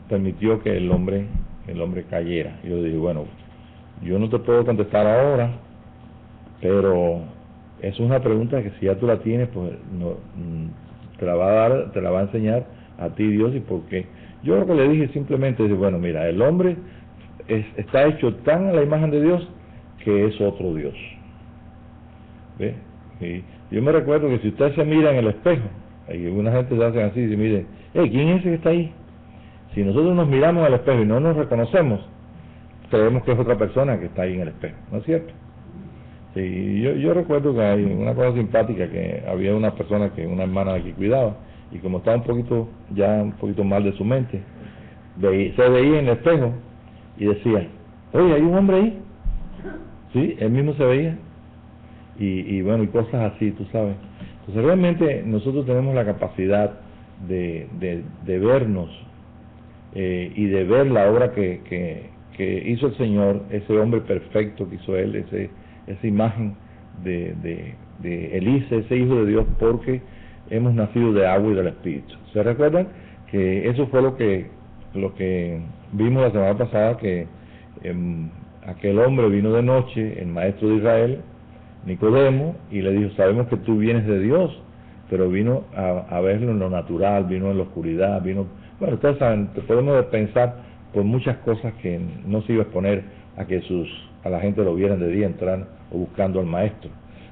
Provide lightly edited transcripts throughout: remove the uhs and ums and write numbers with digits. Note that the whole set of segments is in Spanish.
permitió que el hombre cayera. Y yo dije, bueno, yo no te puedo contestar ahora, pero es una pregunta que si ya tú la tienes, pues no, te la va a dar, te la va a enseñar a ti Dios. Y por qué. Yo lo que le dije simplemente es, bueno, mira, el hombre está hecho tan a la imagen de Dios que es otro Dios. ¿Ve? Y yo me recuerdo que si usted se mira en el espejo, y una gente se hace así y se mire, ¿quién es ese que está ahí? Si nosotros nos miramos al espejo y no nos reconocemos, creemos que es otra persona que está ahí en el espejo, ¿no es cierto? Sí, yo recuerdo que hay una cosa simpática, que había una persona que una hermana que cuidaba, y como estaba un poquito mal de su mente, se veía en el espejo y decía, oye, hay un hombre ahí. Sí, él mismo se veía. Y bueno, y cosas así, tú sabes. Entonces realmente nosotros tenemos la capacidad de vernos y de ver la obra que hizo el Señor, ese hombre perfecto que hizo Él, esa imagen de Elise, ese hijo de Dios, porque hemos nacido de agua y del Espíritu. ¿Se recuerdan? Que eso fue lo que vimos la semana pasada, que aquel hombre vino de noche, el maestro de Israel, Nicodemo, y le dijo, sabemos que tú vienes de Dios, pero vino a verlo en lo natural, vino en la oscuridad, bueno, ustedes saben, podemos pensar por muchas cosas que no se iba a exponer a que a la gente lo vieran de día, entrar o buscando al maestro.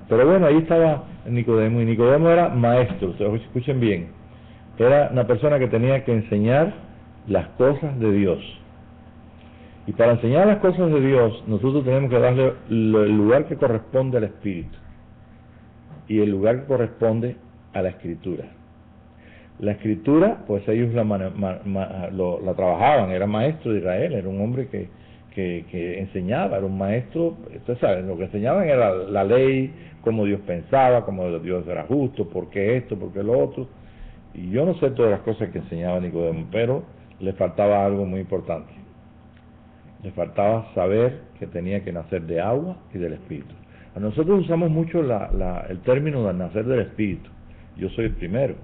Pero bueno, ahí estaba Nicodemo, y Nicodemo era maestro, ustedes escuchen bien, era una persona que tenía que enseñar las cosas de Dios. Y para enseñar las cosas de Dios, nosotros tenemos que darle el lugar que corresponde al Espíritu y el lugar que corresponde a la Escritura. La Escritura, pues ellos la trabajaban, era maestro de Israel, era un hombre que enseñaba, era un maestro, ustedes saben, lo que enseñaban era la ley, cómo Dios pensaba, cómo Dios era justo, por qué esto, por qué lo otro. Y yo no sé todas las cosas que enseñaba Nicodemo, pero le faltaba algo muy importante. Le faltaba saber que tenía que nacer de agua y del Espíritu. A nosotros usamos mucho el término de nacer del Espíritu. Yo soy el primero.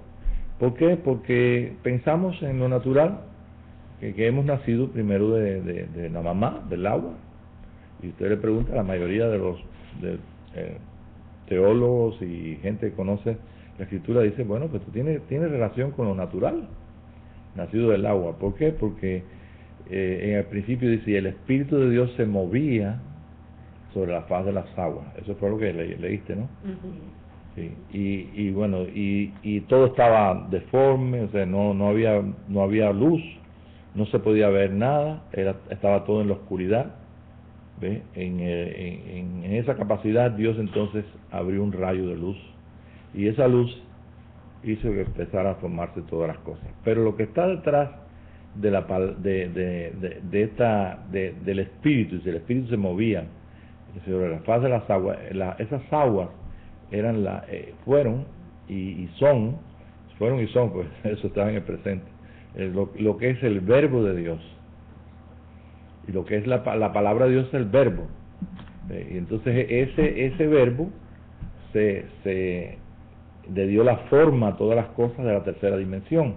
¿Por qué? Porque pensamos en lo natural, que hemos nacido primero de la mamá, del agua. Y usted le pregunta a la mayoría de los teólogos y gente que conoce la Escritura, dice, bueno, pues tú tienes relación con lo natural, nacido del agua. ¿Por qué? Porque en el principio dice, el Espíritu de Dios se movía sobre la faz de las aguas. Eso fue lo que leíste, ¿no? Sí. Y bueno, y todo estaba deforme, o sea, no había luz, no se podía ver nada, estaba todo en la oscuridad. ¿Ve? En esa capacidad Dios entonces abrió un rayo de luz, y esa luz hizo que empezara a formarse todas las cosas. Pero lo que está detrás del Espíritu, si el Espíritu se movía sobre la faz de las aguas, esas aguas fueron y son, pues eso estaba en el presente, lo que es el verbo de Dios, y lo que es la palabra de Dios es el verbo. Y entonces ese verbo le dio la forma a todas las cosas de la tercera dimensión,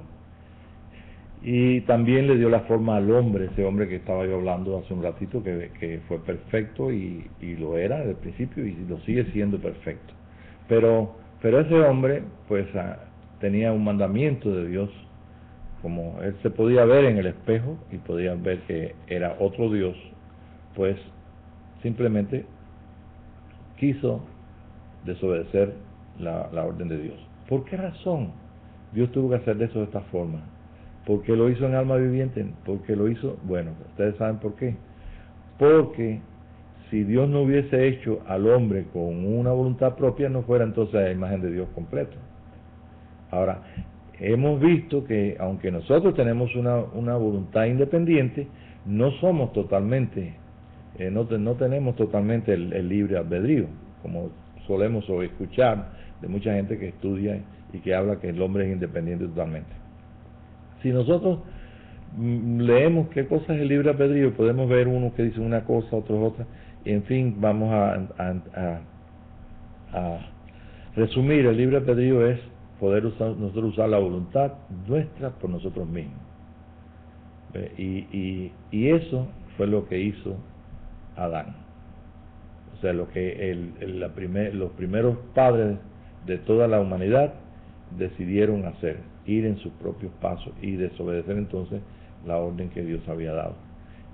y también le dio la forma al hombre, ese hombre que estaba yo hablando hace un ratito, que fue perfecto y lo era desde el principio y lo sigue siendo perfecto. Pero ese hombre pues tenía un mandamiento de Dios. Como él se podía ver en el espejo y podía ver que era otro Dios, pues simplemente quiso desobedecer la orden de Dios. ¿Por qué razón Dios tuvo que hacer eso de esta forma? ¿Por qué lo hizo en alma viviente? ¿Por qué lo hizo? Bueno, ustedes saben por qué. Porque si Dios no hubiese hecho al hombre con una voluntad propia, no fuera entonces la imagen de Dios completo. Ahora, hemos visto que aunque nosotros tenemos una voluntad independiente, no somos totalmente, no tenemos totalmente el libre albedrío, como solemos escuchar de mucha gente que estudia y que habla que el hombre es independiente totalmente. Si nosotros leemos qué cosa es el libre albedrío, podemos ver uno que dice una cosa, otro otra, y en fin, vamos a resumir. El libre albedrío es poder nosotros usar la voluntad nuestra por nosotros mismos. Y eso fue lo que hizo Adán. O sea, lo que los primeros padres de toda la humanidad decidieron hacer, ir en sus propios pasos y desobedecer entonces la orden que Dios había dado.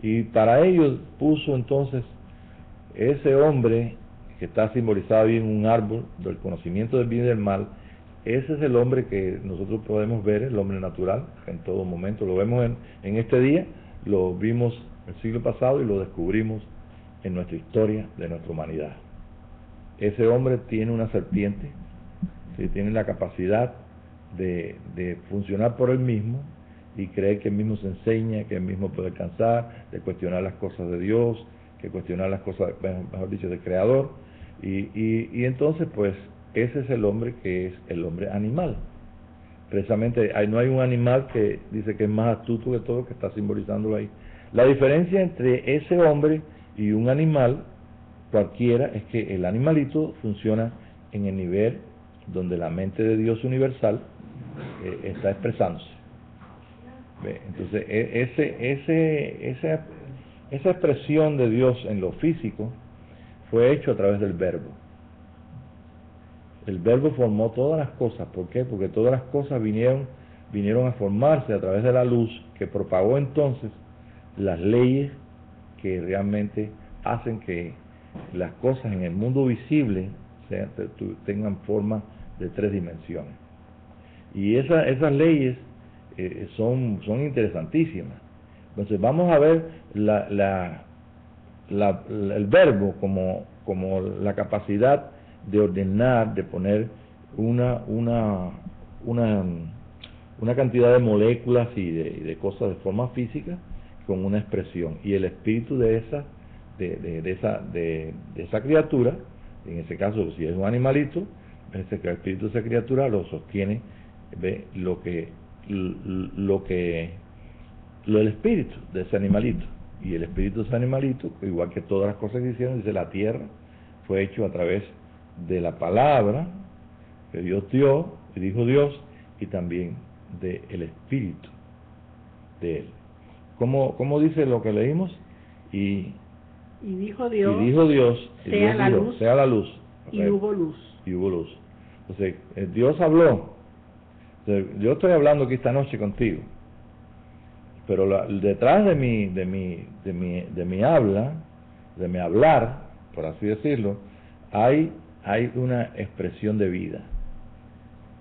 Y para ello puso entonces ese hombre que está simbolizado ahí en un árbol del conocimiento del bien y del mal. Ese es el hombre que nosotros podemos ver, el hombre natural, en todo momento. Lo vemos en este día, lo vimos el siglo pasado y lo descubrimos en nuestra historia de nuestra humanidad. Ese hombre tiene una serpiente, ¿sí? Tiene la capacidad de funcionar por él mismo y creer que él mismo se enseña, que él mismo puede alcanzar, de cuestionar las cosas de Dios, que cuestionar las cosas, mejor dicho, del Creador. Y entonces, pues, ese es el hombre que es el hombre animal. Precisamente, no hay un animal que dice que es más astuto que todo, que está simbolizándolo ahí. La diferencia entre ese hombre y un animal cualquiera es que el animalito funciona en el nivel donde la mente de Dios universal está expresándose. ¿Ve? Entonces, esa expresión de Dios en lo físico fue hecho a través del verbo. El verbo formó todas las cosas. ¿Por qué? Porque todas las cosas vinieron a formarse a través de la luz que propagó entonces las leyes que realmente hacen que las cosas en el mundo visible tengan forma de 3 dimensiones. Y esas leyes son interesantísimas. Entonces vamos a ver el verbo como la capacidad de ordenar, de poner una cantidad de moléculas y de cosas de forma física con una expresión. Y el espíritu de esa criatura, en ese caso si es un animalito, el espíritu de esa criatura lo sostiene, ve el espíritu de ese animalito. Y el espíritu de ese animalito, igual que todas las cosas que hicieron, dice la tierra, fue hecho a través de la palabra que Dios dio, que dijo Dios, y también del espíritu de él. ¿Cómo dice lo que leímos? Y dijo Dios, sea la luz, sea la luz. Y hubo luz. Y hubo luz. Entonces, Dios habló. Entonces, yo estoy hablando aquí esta noche contigo, pero detrás de mi hablar, por así decirlo, hay una expresión de vida.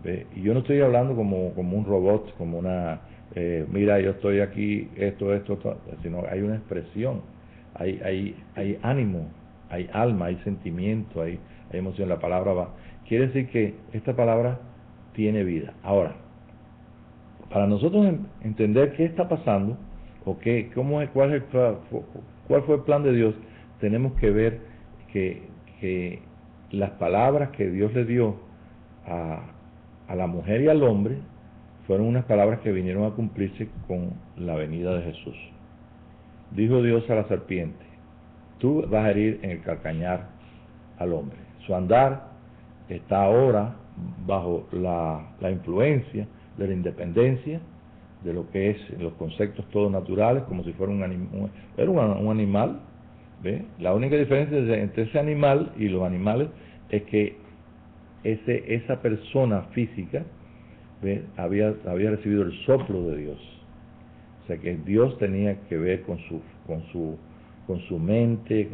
¿Ve? Y yo no estoy hablando como un robot, como mira, yo estoy aquí, esto, sino hay una expresión, hay ánimo, hay alma, hay sentimiento, hay emoción. La palabra va. Quiere decir que esta palabra tiene vida. Ahora, para nosotros entender qué está pasando, o cuál fue el plan de Dios, tenemos que ver que las palabras que Dios le dio a la mujer y al hombre fueron unas palabras que vinieron a cumplirse con la venida de Jesús. Dijo Dios a la serpiente: tú vas a herir en el calcañar al hombre. Su andar está ahora bajo la influencia de la independencia, de lo que es los conceptos todos naturales, como si fuera un animal. ¿Ve? La única diferencia entre ese animal y los animales es que esa persona física, ¿ve? había recibido el soplo de Dios. O sea que Dios tenía que ver con su mente,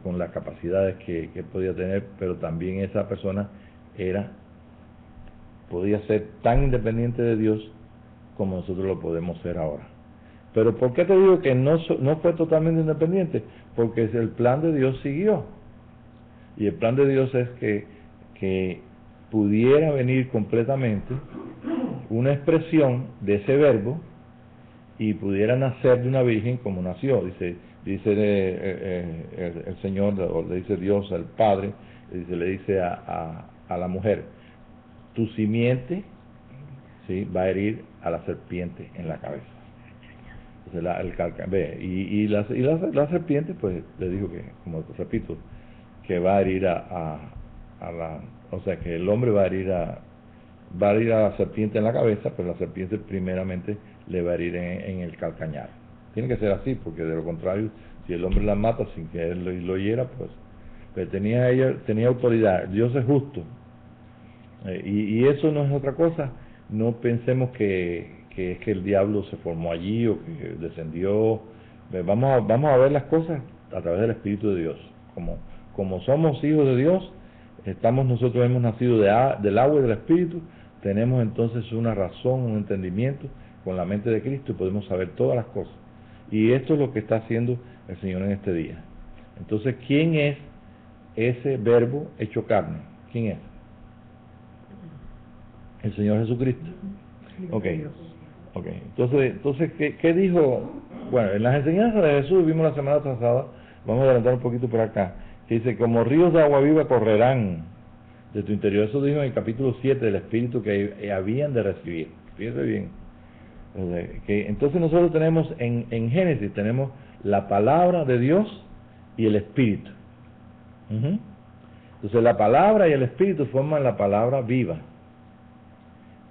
con las capacidades que podía tener, pero también esa persona podía ser tan independiente de Dios como nosotros lo podemos ser ahora. Pero ¿por qué te digo que no fue totalmente independiente? Porque el plan de Dios siguió. Y el plan de Dios es que pudiera venir completamente una expresión de ese verbo y pudiera nacer de una virgen como nació. Dice el Señor, o le dice Dios al Padre, le dice a la mujer: tu simiente, ¿sí?, va a herir a la serpiente en la cabeza. Entonces la serpiente, pues, le dijo que, como repito, que va a herir o sea, que el hombre va a herir a la serpiente en la cabeza, pero la serpiente primeramente le va a herir en el calcañar. Tiene que ser así, porque de lo contrario, si el hombre la mata sin que él lo hiera, pues tenía autoridad. Dios es justo. Y eso no es otra cosa. No pensemos que es que el diablo se formó allí o que descendió. Vamos a ver las cosas a través del Espíritu de Dios. Como somos hijos de Dios, nosotros hemos nacido del agua y del Espíritu, tenemos entonces una razón, un entendimiento con la mente de Cristo y podemos saber todas las cosas. Y esto es lo que está haciendo el Señor en este día. Entonces, ¿quién es ese verbo hecho carne? ¿Quién es? El Señor Jesucristo. Ok. Entonces ¿qué dijo? Bueno, en las enseñanzas de Jesús vimos la semana pasada, vamos a adelantar un poquito por acá, que dice, como ríos de agua viva correrán de tu interior. Eso dijo en el capítulo 7 del Espíritu que habían de recibir. Fíjese bien. Entonces nosotros tenemos en Génesis, tenemos la palabra de Dios y el Espíritu. Entonces la palabra y el Espíritu forman la palabra viva.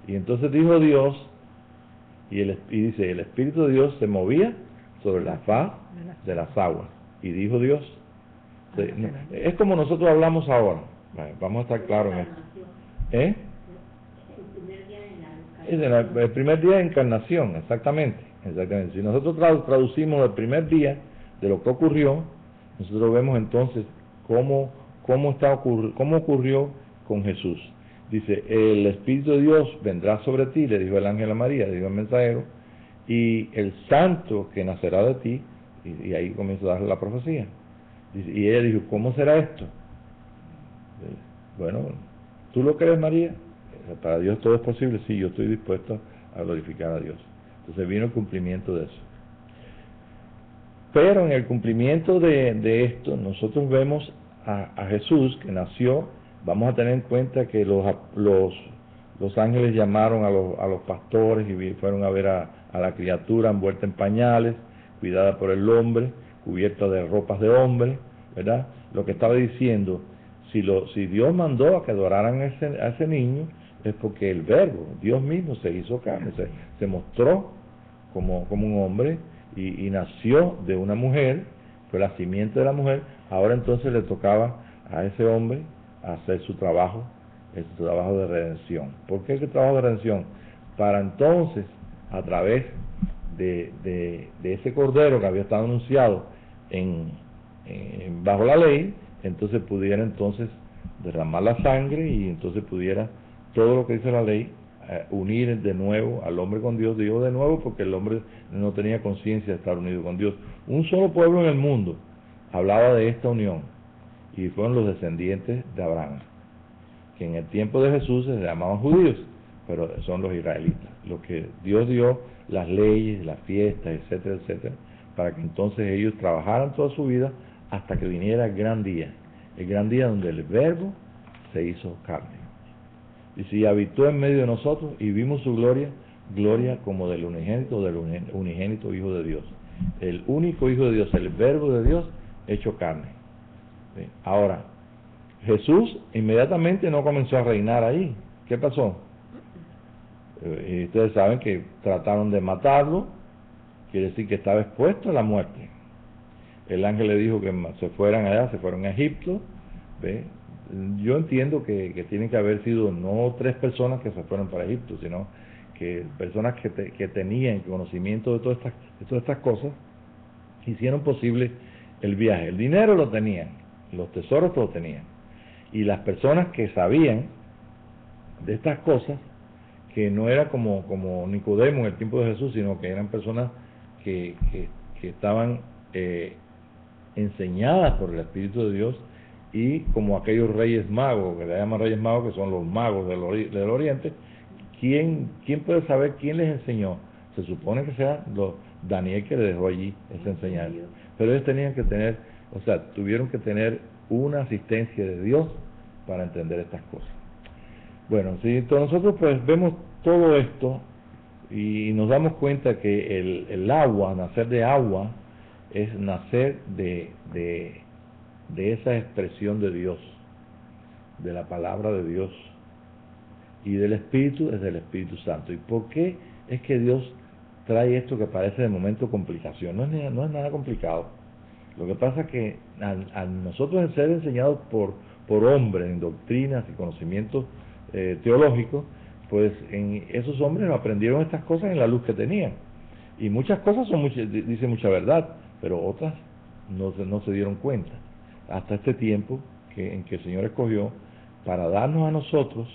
Y entonces dijo Dios, y dice, el Espíritu de Dios se movía sobre la faz de las aguas. Y dijo Dios, es como nosotros hablamos ahora. Vamos a estar claros en esto. El primer día de encarnación, exactamente. Si nosotros traducimos el primer día de lo que ocurrió, nosotros vemos entonces cómo ocurrió con Jesús. Dice, el Espíritu de Dios vendrá sobre ti, le dijo el ángel a María, le dijo el mensajero, y el santo que nacerá de ti, y ahí comienza a darle la profecía. Dice, y ella dijo, ¿cómo será esto? Bueno, ¿tú lo crees, María? Para Dios todo es posible. Sí, yo estoy dispuesto a glorificar a Dios. Entonces vino el cumplimiento de eso. Pero en el cumplimiento de esto, nosotros vemos a Jesús que nació. Vamos a tener en cuenta que los ángeles llamaron a los pastores y fueron a ver a la criatura envuelta en pañales, cuidada por el hombre, cubierta de ropas de hombre, ¿verdad? Lo que estaba diciendo, si Dios mandó a que adoraran a ese niño, es porque el verbo, Dios mismo se hizo carne, se mostró como un hombre y nació de una mujer, fue la simiente de la mujer. Ahora entonces le tocaba a ese hombre hacer su trabajo de redención. ¿Por qué ese trabajo de redención? Para entonces, a través de ese cordero que había estado anunciado bajo la ley, entonces pudiera entonces derramar la sangre y entonces pudiera todo lo que dice la ley unir de nuevo al hombre con Dios. Digo de nuevo porque el hombre no tenía conciencia de estar unido con Dios. Un solo pueblo en el mundo hablaba de esta unión y fueron los descendientes de Abraham, que en el tiempo de Jesús se llamaban judíos, pero son los israelitas, los que Dios dio las leyes, las fiestas, etcétera, etcétera, para que entonces ellos trabajaran toda su vida hasta que viniera el gran día donde el verbo se hizo carne. Y si habitó en medio de nosotros y vimos su gloria como del unigénito Hijo de Dios. El único Hijo de Dios, el verbo de Dios hecho carne. ¿Sí? Ahora, Jesús inmediatamente no comenzó a reinar ahí. ¿Qué pasó? Y ustedes saben que trataron de matarlo, quiere decir que estaba expuesto a la muerte. El ángel le dijo que se fueran allá, se fueron a Egipto. ¿Ve? Yo entiendo que tienen que haber sido no 3 personas que se fueron para Egipto, sino que personas que tenían conocimiento de todas estas cosas hicieron posible el viaje. El dinero lo tenían, los tesoros lo tenían, y las personas que sabían de estas cosas, que no era como Nicodemo en el tiempo de Jesús, sino que eran personas que estaban enseñadas por el Espíritu de Dios, y como aquellos reyes magos, que le llaman reyes magos, que son los magos del Oriente. ¿Quién puede saber quién les enseñó? Se supone que sea Daniel, que le dejó allí esa enseñanza. Pero ellos tuvieron que tener una asistencia de Dios para entender estas cosas. Bueno, si entonces nosotros pues vemos todo esto y nos damos cuenta que el agua, nacer de agua, es nacer de esa expresión de Dios, de la palabra de Dios, y del Espíritu es del Espíritu Santo. ¿Y por qué es que Dios trae esto que parece de momento complicación. No es nada complicado. Lo que pasa es que al nosotros ser enseñados por hombres en doctrinas y conocimientos teológicos, pues en esos hombres aprendieron estas cosas en la luz que tenían. Y muchas cosas dicen mucha verdad, pero otras no se dieron cuenta. Hasta este tiempo en que el Señor escogió para darnos a nosotros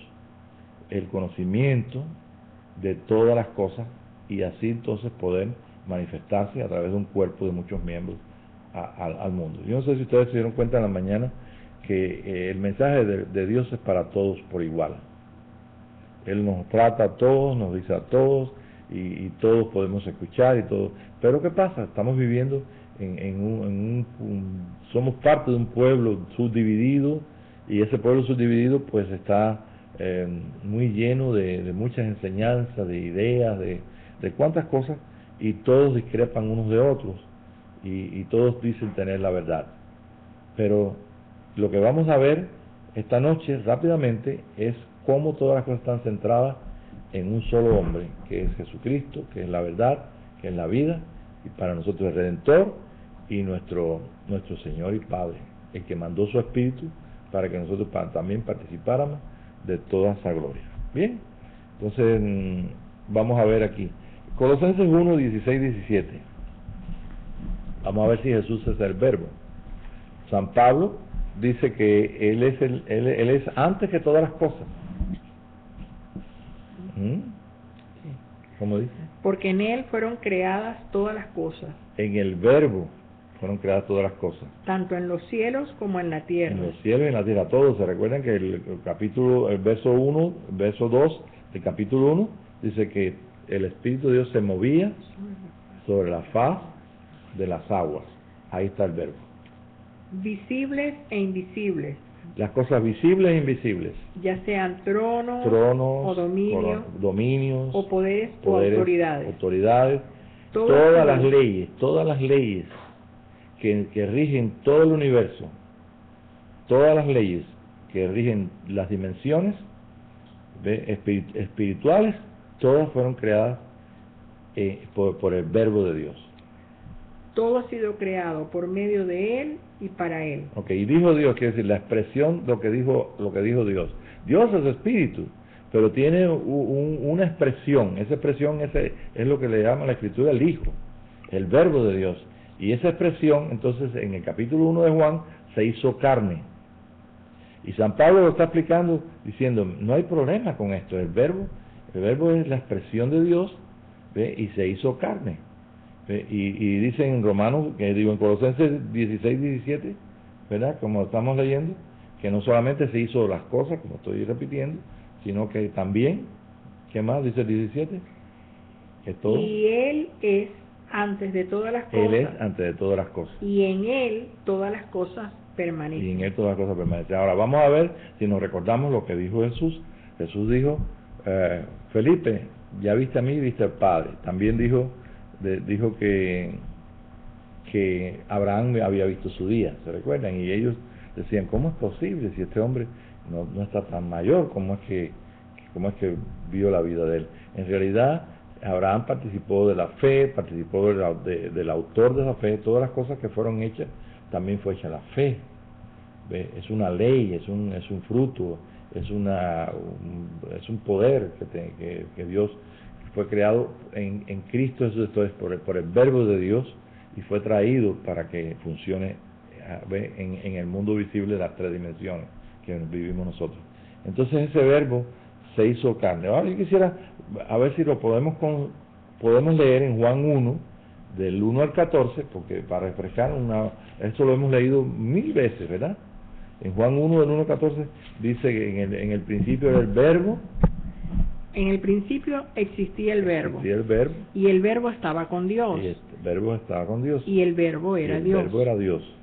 el conocimiento de todas las cosas y así entonces poder manifestarse a través de un cuerpo de muchos miembros al mundo. Yo no sé si ustedes se dieron cuenta en la mañana que el mensaje de Dios es para todos por igual. Él nos trata a todos, nos dice a todos y todos podemos escuchar y todo. Pero ¿qué pasa? Estamos viviendo somos parte de un pueblo subdividido y ese pueblo subdividido pues está muy lleno de muchas enseñanzas, de ideas, de cuántas cosas, y todos discrepan unos de otros y todos dicen tener la verdad. Pero lo que vamos a ver esta noche rápidamente es cómo todas las cosas están centradas en un solo hombre, que es Jesucristo, que es la verdad, que es la vida, y para nosotros el Redentor y nuestro Señor y Padre, el que mandó su Espíritu para que nosotros también participáramos de toda esa gloria. Bien, entonces vamos a ver aquí Colosenses 1, 16, 17. Vamos a ver si Jesús es el Verbo. San Pablo dice que él es antes que todas las cosas. ¿Cómo dice? Porque en él fueron creadas todas las cosas. En el Verbo fueron creadas todas las cosas. Tanto en los cielos como en la tierra. En los cielos y en la tierra, todos. Se recuerdan que el verso 1, verso 2 del capítulo 1, dice que el Espíritu de Dios se movía sobre la faz de las aguas. Ahí está el Verbo. Visibles e invisibles. Las cosas visibles e invisibles. Ya sean tronos o dominios o poderes o autoridades. Todas las leyes que rigen todo el universo, todas las leyes que rigen las dimensiones espirituales, todas fueron creadas por el Verbo de Dios. Todo ha sido creado por medio de Él y para Él. Ok, y dijo Dios, quiere decir la expresión, lo que dijo Dios. Dios es espíritu, pero tiene una expresión. Esa expresión es lo que le llama la Escritura el Hijo, el Verbo de Dios. Y esa expresión, entonces, en el capítulo 1 de Juan, se hizo carne. Y San Pablo lo está explicando diciendo, no hay problema con esto. El verbo es la expresión de Dios, ¿ve? Y se hizo carne. Y dice en Romanos, en Colosenses 16, 17, ¿verdad? Como estamos leyendo, que no solamente se hizo las cosas, como estoy repitiendo, sino que también, ¿qué más dice el 17? Que todo. Y Él es antes de todas las cosas. Él es antes de todas las cosas. Y en Él todas las cosas permanecen. Y en Él todas las cosas permanecen. Ahora vamos a ver si nos recordamos lo que dijo Jesús. Jesús dijo, Felipe, ya viste a mí, viste al Padre. También dijo que Abraham había visto su día, ¿se recuerdan? Y ellos decían, ¿cómo es posible si este hombre no está tan mayor? ¿Cómo es que vio la vida de él? En realidad, Abraham participó de la fe, participó del autor de la fe. Todas las cosas que fueron hechas, también fue hecha la fe. ¿Ve? Es una ley, es un fruto, es un poder que Dios fue creado en Cristo. Eso es por el Verbo de Dios, y fue traído para que funcione en el mundo visible de las tres dimensiones que vivimos nosotros. Entonces ese Verbo se hizo carne. Ahora yo quisiera a ver si lo podemos leer en Juan 1, del 1 al 14, porque para refrescar esto lo hemos leído 1000 veces, ¿verdad? En Juan 1, del 1 al 14, dice que en el principio era el Verbo. En el principio existía el Verbo. Existía el Verbo. Y el Verbo estaba con Dios. Y el Verbo estaba con Dios. Y el Verbo era Dios. El Verbo era Dios.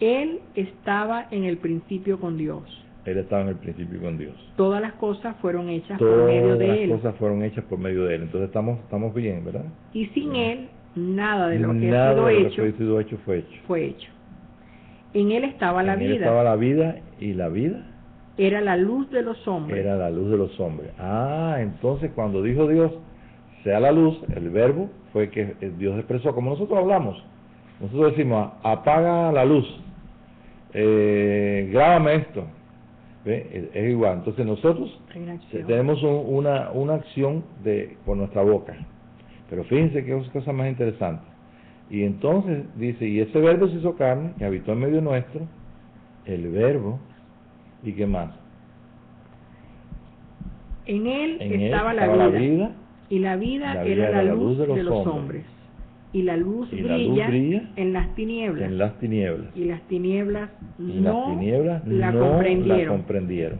Él estaba en el principio con Dios. Él estaba en el principio con Dios. Todas las cosas fueron hechas por medio de Él. Todas las cosas fueron hechas por medio de Él. Entonces estamos bien, ¿verdad? Y sin Él, nada de lo que ha sido hecho fue hecho. En Él estaba la vida. En Él estaba la vida, y la vida era la luz de los hombres. Era la luz de los hombres. Entonces cuando dijo Dios, sea la luz, el verbo fue que Dios expresó, como nosotros hablamos. Nosotros decimos, apaga la luz, grábame esto. ¿Ve? Es igual. Entonces nosotros tenemos una acción por nuestra boca. Pero fíjense que es cosa más interesante. Y entonces dice, y ese verbo se hizo carne y habitó en medio nuestro, el verbo, ¿y qué más? En él estaba la vida, y la vida era la luz de los hombres. Y la luz brilla en las tinieblas. Y las tinieblas no la comprendieron.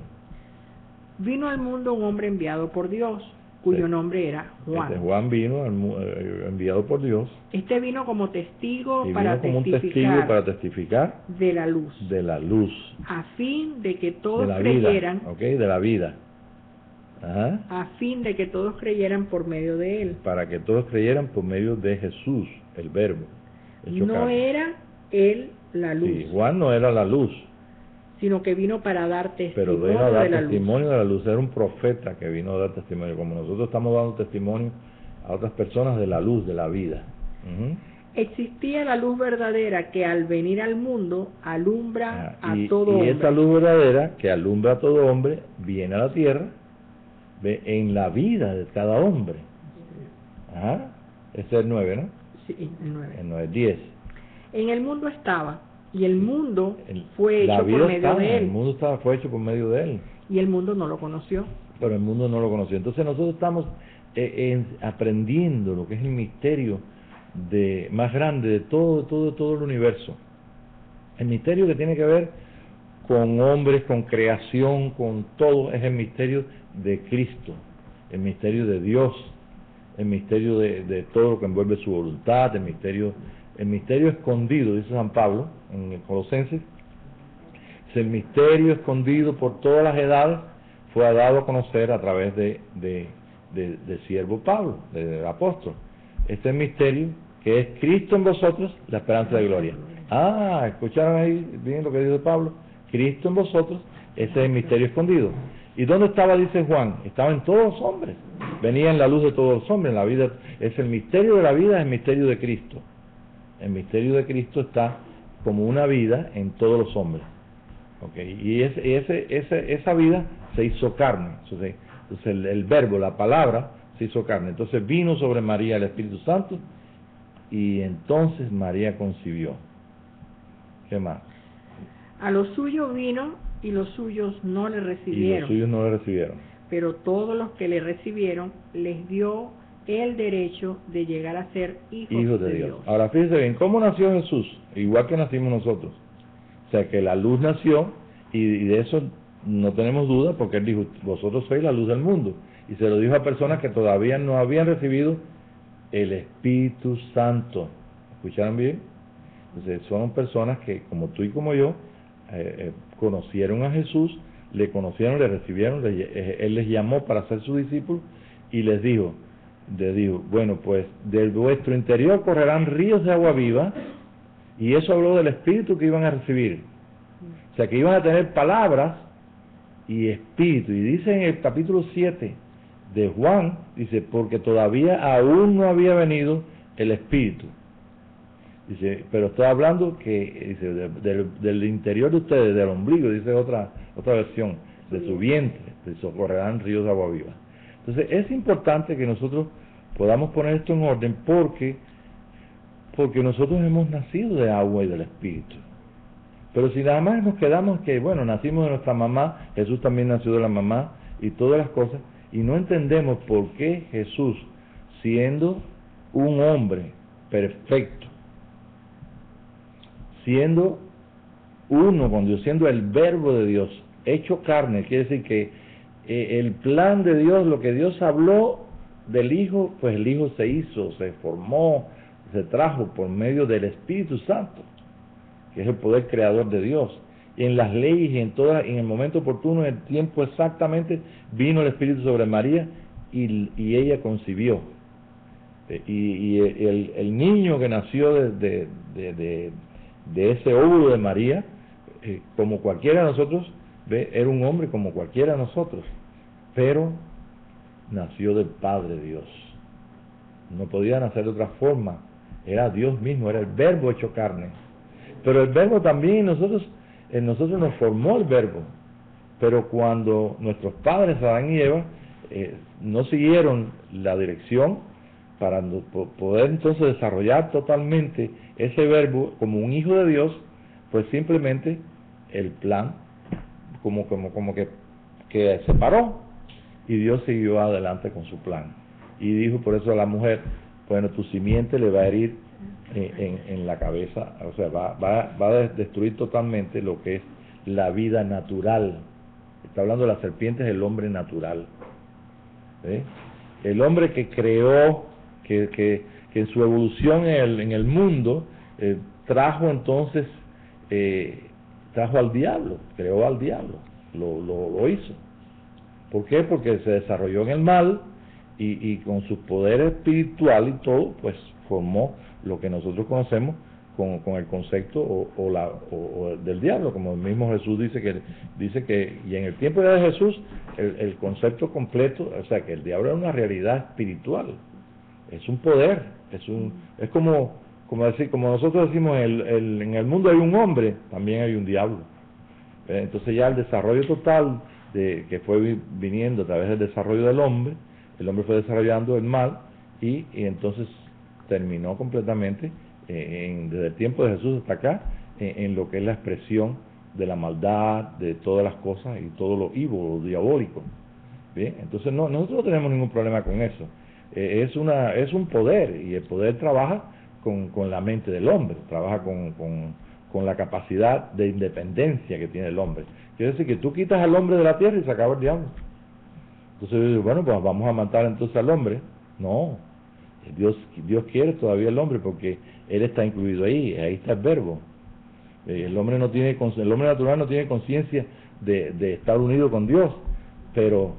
Vino al mundo un hombre enviado por Dios, cuyo nombre era Juan. Juan vino enviado por Dios. Este vino como testigo para testificar de la luz. A fin de que todos creyeran. De la vida. Ajá. A fin de que todos creyeran por medio de él. Para que todos creyeran por medio de Jesús, el verbo. No era él la luz. Sí, Juan no era la luz. Sino que vino para dar testimonio de la luz. Era un profeta que vino a dar testimonio, como nosotros estamos dando testimonio a otras personas de la luz, de la vida. Existía la luz verdadera que al venir al mundo alumbra a todo hombre. Y esa luz verdadera que alumbra a todo hombre viene a la tierra, ve en la vida de cada hombre. Ajá. Ese es el 9, ¿no? Sí, el 9. El 9, 10. En el mundo estaba, y el mundo fue hecho por medio de él. El mundo fue hecho por medio de él. Y el mundo no lo conoció. Pero el mundo no lo conoció. Entonces nosotros estamos aprendiendo lo que es el misterio más grande de todo el universo. El misterio que tiene que ver con hombres, con creación, con todo, es el misterio de Cristo, el misterio de Dios, el misterio de todo lo que envuelve su voluntad, el misterio escondido, dice San Pablo en el Colosenses, es el misterio escondido por todas las edades, fue dado a conocer a través de siervo Pablo, del apóstol. Este misterio que es Cristo en vosotros, la esperanza de gloria. ¿Escucharon ahí bien lo que dice Pablo? Cristo en vosotros, ese es el misterio escondido. ¿Y dónde estaba? Dice Juan, estaba en todos los hombres, venía en la luz de todos los hombres, en la vida, es el misterio de la vida, es el misterio de Cristo. El misterio de Cristo está como una vida en todos los hombres. Y esa vida se hizo carne. Entonces el verbo, la palabra, se hizo carne. Entonces vino sobre María el Espíritu Santo y entonces María concibió. ¿Qué más? A los suyos vino y los suyos no le recibieron. Pero todos los que le recibieron les dio el derecho de llegar a ser hijos de Dios. Ahora fíjense bien, ¿cómo nació Jesús? Igual que nacimos nosotros. O sea que la luz nació y de eso no tenemos duda porque él dijo, vosotros sois la luz del mundo. Y se lo dijo a personas que todavía no habían recibido el Espíritu Santo. ¿Escucharon bien? Entonces son personas que como tú y como yo conocieron a Jesús, le conocieron, le recibieron, él les llamó para ser sus discípulos y les dijo, bueno, pues de vuestro interior correrán ríos de agua viva, y eso habló del Espíritu que iban a recibir. O sea, que iban a tener palabras y Espíritu. Y dice en el capítulo 7 de Juan, dice, porque todavía aún no había venido el Espíritu. Dice, pero está hablando que dice, del interior de ustedes, del ombligo, dice otra versión, de su vientre, correrán ríos de agua viva. Entonces es importante que nosotros podamos poner esto en orden porque nosotros hemos nacido de agua y del Espíritu. Pero si nada más nos quedamos que, bueno, nacimos de nuestra mamá, Jesús también nació de la mamá y todas las cosas, y no entendemos por qué Jesús, siendo un hombre perfecto, siendo uno con Dios, siendo el verbo de Dios, hecho carne, quiere decir que el plan de Dios, lo que Dios habló del Hijo, pues el Hijo se hizo, se formó, se trajo por medio del Espíritu Santo, que es el poder creador de Dios. Y en las leyes y en el momento oportuno, en el tiempo exactamente, vino el Espíritu sobre María y ella concibió. Y el niño que nació de ese óvulo de María, como cualquiera de nosotros, era un hombre como cualquiera de nosotros, pero nació del Padre Dios. no podía nacer de otra forma, era Dios mismo, era el Verbo hecho carne. Pero el Verbo también en nosotros nos formó el Verbo, pero cuando nuestros padres, Adán y Eva, no siguieron la dirección para poder entonces desarrollar totalmente ese Verbo como un hijo de Dios, pues simplemente el plan como que se paró y Dios siguió adelante con su plan y dijo por eso a la mujer, bueno, tu simiente le va a herir en la cabeza, o sea, va a destruir totalmente lo que es la vida natural. Está hablando de las serpientes, el hombre natural, ¿eh? El hombre que creó, que en su evolución en el mundo trajo entonces trajo al diablo, creó al diablo, lo hizo. ¿Por qué? Porque se desarrolló en el mal y con su poder espiritual y todo, pues formó lo que nosotros conocemos con el concepto o del diablo, como el mismo Jesús dice que y en el tiempo de Jesús el concepto completo, o sea, que el diablo es una realidad espiritual, es un poder, es como nosotros decimos en el mundo hay un hombre, también hay un diablo. Entonces ya el desarrollo total que fue viniendo a través del desarrollo del hombre, el hombre fue desarrollando el mal y entonces terminó completamente desde el tiempo de Jesús hasta acá en lo que es la expresión de la maldad, de todas las cosas y todo lo evil, lo diabólico. Bien, entonces nosotros no tenemos ningún problema con eso. Es un poder y el poder trabaja con la mente del hombre, trabaja con la capacidad de independencia que tiene el hombre. Quiere decir que tú quitas al hombre de la tierra y se acaba el diablo. Entonces, bueno, pues vamos a matar entonces al hombre. No, Dios quiere todavía el hombre porque él está incluido ahí está el Verbo. El hombre natural no tiene conciencia de estar unido con Dios, pero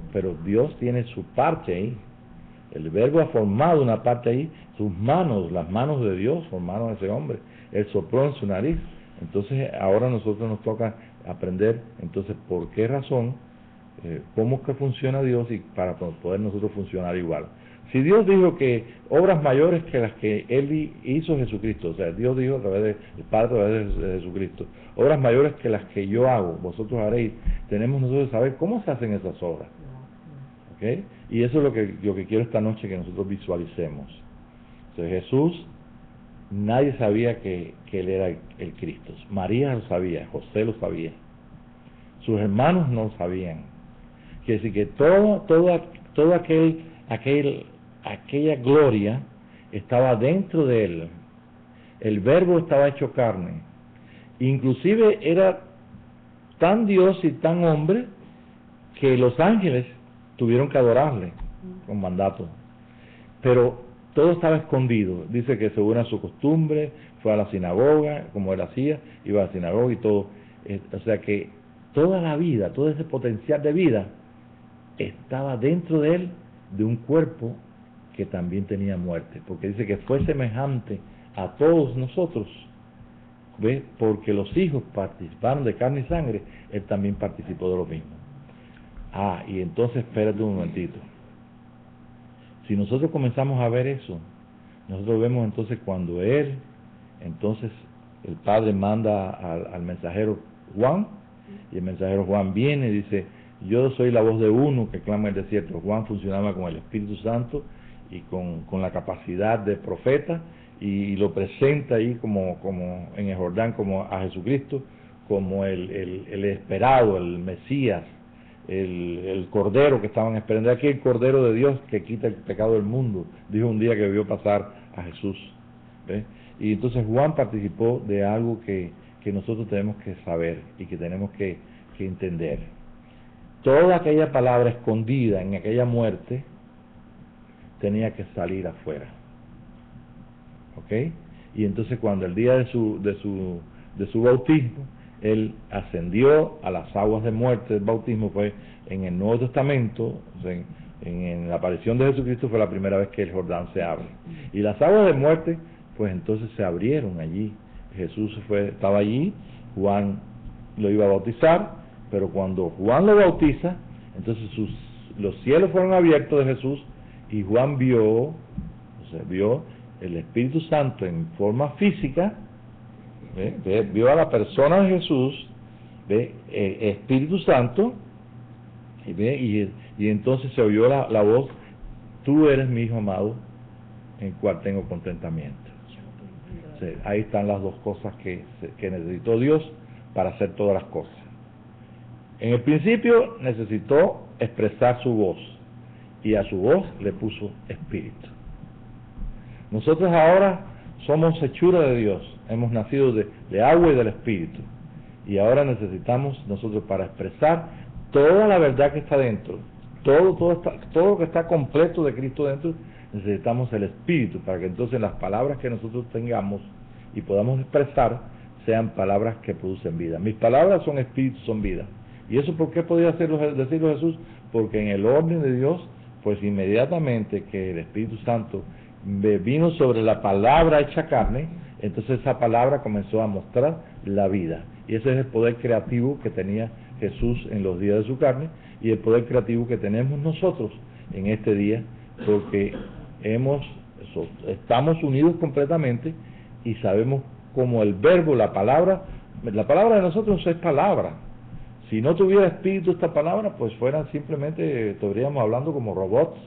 Dios tiene su parte ahí. El Verbo ha formado una parte ahí, sus manos, las manos de Dios formaron a ese hombre, él sopló en su nariz. Entonces ahora a nosotros nos toca aprender entonces por qué razón, cómo es que funciona Dios y para poder nosotros funcionar igual. Si Dios dijo que obras mayores que las que Él hizo Jesucristo, o sea, Dios dijo a través del Padre, a través de Jesucristo, obras mayores que las que yo hago, vosotros haréis, tenemos nosotros que saber cómo se hacen esas obras. ¿Okay? Y eso es lo que quiero esta noche que nosotros visualicemos. O sea, Jesús, nadie sabía que Él era el Cristo. María lo sabía, José lo sabía. Sus hermanos no lo sabían. Quiere decir que todo aquella gloria estaba dentro de Él. El Verbo estaba hecho carne. Inclusive era tan Dios y tan hombre que los ángeles tuvieron que adorarle con mandato, pero todo estaba escondido. Dice que según a su costumbre fue a la sinagoga, como él hacía, iba a la sinagoga y todo. O sea que toda la vida, todo ese potencial de vida estaba dentro de él, de un cuerpo que también tenía muerte, porque dice que fue semejante a todos nosotros, ¿ves? Porque los hijos participaron de carne y sangre, él también participó de lo mismo. Y entonces espérate un momentito. Si nosotros comenzamos a ver eso, nosotros vemos entonces cuando entonces el Padre manda al mensajero Juan, y el mensajero Juan viene y dice, yo soy la voz de uno que clama en el desierto. Juan funcionaba con el Espíritu Santo y con la capacidad de profeta, y lo presenta ahí como en el Jordán como a Jesucristo, como el esperado, el Mesías, el Cordero que estaban esperando. Aquí el Cordero de Dios que quita el pecado del mundo, dijo un día que vio pasar a Jesús. ¿Ves? Y entonces Juan participó de algo que nosotros tenemos que saber y que tenemos que entender. Toda aquella palabra escondida en aquella muerte tenía que salir afuera. ¿Ok? Y entonces cuando el día de su bautismo, él ascendió a las aguas de muerte del bautismo, fue en el Nuevo Testamento, o sea, en la aparición de Jesucristo fue la primera vez que el Jordán se abre. Y las aguas de muerte, pues entonces se abrieron allí. Jesús estaba allí, Juan lo iba a bautizar, pero cuando Juan lo bautiza, entonces los cielos fueron abiertos de Jesús y Juan vio, o Entonces vio el Espíritu Santo en forma física, vio a la persona de Jesús, Espíritu Santo, y entonces se oyó la voz: tú eres mi Hijo amado, en cual tengo contentamiento. O sea, ahí están las dos cosas que necesitó Dios para hacer todas las cosas. En el principio necesitó expresar su voz, y a su voz le puso espíritu. Nosotros ahora somos hechura de Dios, hemos nacido de agua y del espíritu, y ahora necesitamos nosotros, para expresar toda la verdad que está dentro, todo lo que está completo de Cristo dentro, necesitamos el espíritu, para que entonces las palabras que nosotros tengamos y podamos expresar sean palabras que producen vida. Mis palabras son espíritu, son vida. ¿Y eso por qué podía decirlo Jesús? Porque en el orden de Dios, pues inmediatamente que el Espíritu Santo vino sobre la palabra hecha carne, entonces esa palabra comenzó a mostrar la vida. Y ese es el poder creativo que tenía Jesús en los días de su carne, y el poder creativo que tenemos nosotros en este día, porque estamos unidos completamente y sabemos cómo el verbo, la palabra de nosotros es palabra. Si no tuviera espíritu esta palabra, pues fueran simplemente, estaríamos hablando como robots.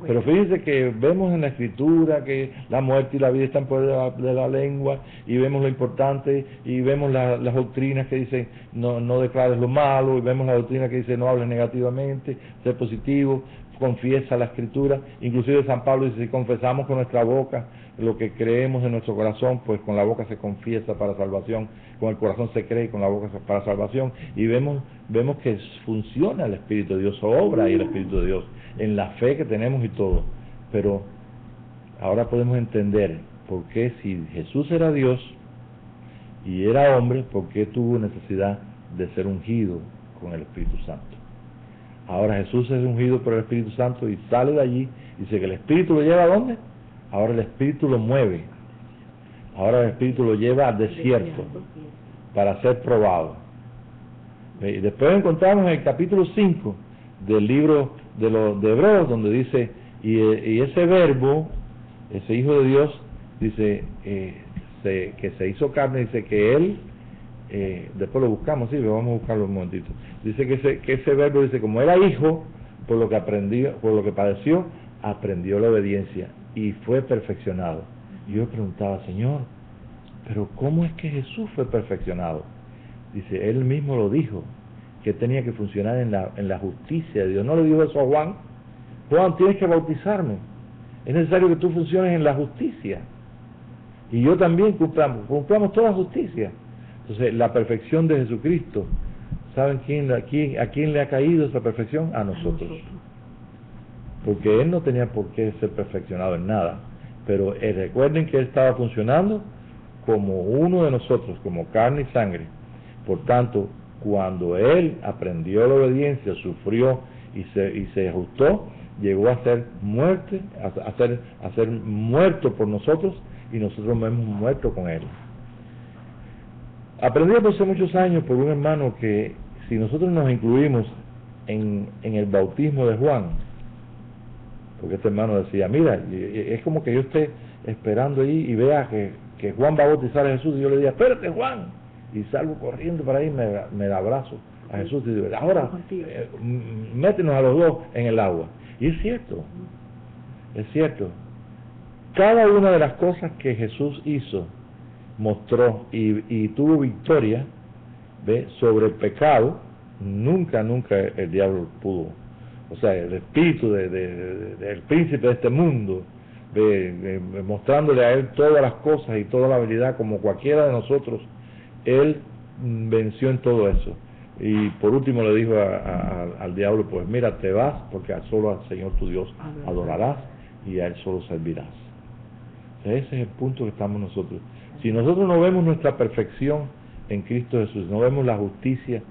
Pero fíjense que vemos en la Escritura que la muerte y la vida están por de la lengua, y vemos lo importante, y vemos las doctrinas que dicen no declares lo malo, y vemos la doctrina que dice no hables negativamente, sé positivo, confiesa la Escritura. Inclusive San Pablo dice: si confesamos con nuestra boca lo que creemos en nuestro corazón, pues con la boca se confiesa para salvación, con el corazón se cree y con la boca para salvación. Y vemos que funciona el Espíritu de Dios, obra y el Espíritu de Dios en la fe que tenemos y todo. Pero ahora podemos entender por qué, si Jesús era Dios y era hombre, por qué tuvo necesidad de ser ungido con el Espíritu Santo. Ahora Jesús es ungido por el Espíritu Santo y sale de allí, y dice que el Espíritu lo lleva ¿a dónde? Ahora el Espíritu lo mueve. Ahora el Espíritu lo lleva al desierto para ser probado. Y después encontramos en el capítulo 5 del libro de Hebreos, donde dice: y ese verbo, ese Hijo de Dios, dice que se hizo carne, dice que él, después lo buscamos, sí, vamos a buscarlo un momentito. Dice que ese verbo, dice, como era hijo, por lo que padeció, aprendió la obediencia y fue perfeccionado. Y yo preguntaba: Señor, pero ¿cómo es que Jesús fue perfeccionado? Dice, él mismo lo dijo, que tenía que funcionar en la justicia de Dios. No le dijo eso a Juan: Juan, tienes que bautizarme, es necesario que tú funciones en la justicia, y yo también cumplamos toda justicia. Entonces, la perfección de Jesucristo, ¿saben a quién le ha caído esa perfección? A nosotros. Porque él no tenía por qué ser perfeccionado en nada, pero recuerden que él estaba funcionando como uno de nosotros, como carne y sangre. Por tanto, cuando él aprendió la obediencia, sufrió y se ajustó, llegó a ser a ser muerto por nosotros, y nosotros hemos muerto con él. Aprendí hace muchos años por un hermano que si nosotros nos incluimos en el bautismo de Juan, porque este hermano decía: mira, es como que yo esté esperando ahí y vea que Juan va a bautizar a Jesús, y yo le diga: espérate, Juan, y salgo corriendo para ahí, me abrazo a Jesús y digo: ahora métenos a los dos en el agua. Y es cierto, cada una de las cosas que Jesús hizo, mostró y tuvo victoria sobre el pecado. Nunca el diablo pudo. O sea, el espíritu del príncipe de este mundo, mostrándole a él todas las cosas y toda la habilidad como cualquiera de nosotros, él venció en todo eso. Y por último le dijo al diablo: pues mira, te vas, porque solo al Señor tu Dios adorarás y a él solo servirás. O sea, ese es el punto que estamos nosotros. Si nosotros no vemos nuestra perfección en Cristo Jesús, no vemos la justicia,